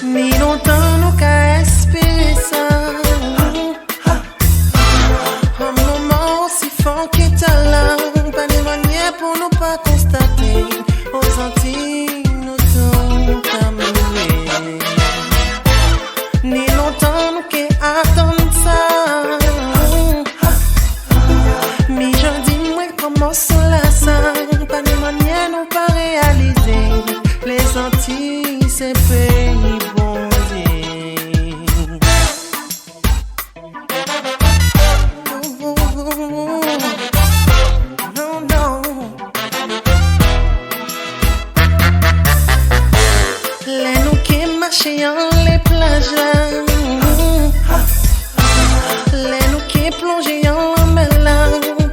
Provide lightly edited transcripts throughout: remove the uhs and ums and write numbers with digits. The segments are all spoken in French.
Mi longtemps nous qu'a espérer ça. Un moment aussi fort qui t'a là, pas de manière pour nous pas constater. Aux Antilles nous sommes terminés. Ni longtemps nous qui attendons ça. Mi je dis moi comment sont là ça, pas de manière nous pas réaliser. Les Antilles c'est pays Bondié. Non, non. Les nous qui marchaient en les plages là. Les nous qui plongeaient en mer là.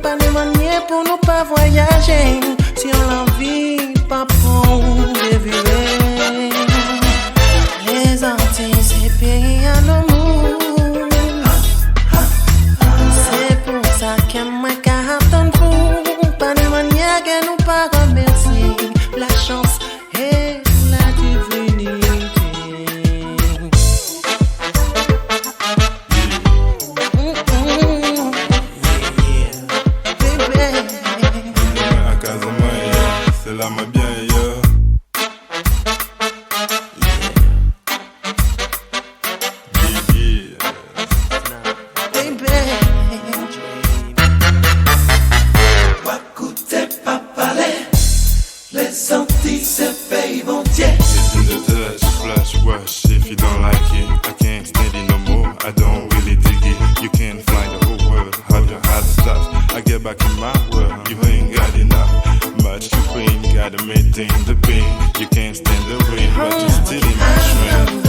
Pas de manière pour nous pas voyager. Si on l'envie pas prendre des vues. Les Antilles, c'est pays à l'amour. C'est pour ça que moi qu'attendre vous. Pas de manière que nous pas remercier la chance et la divinité. À Casamance, c'est là ma bien. If you don't like it, I can't stand it no more. I don't really dig it. You can't fly the whole world. How to stop? I get back in my world. You ain't got enough. Much you pain, gotta maintain the pain. You can't stand the rain, but you still in my train.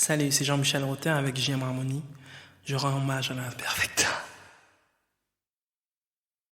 Salut, c'est Jean-Michel Rotin avec Harmony. Je rends hommage à la Perfecta.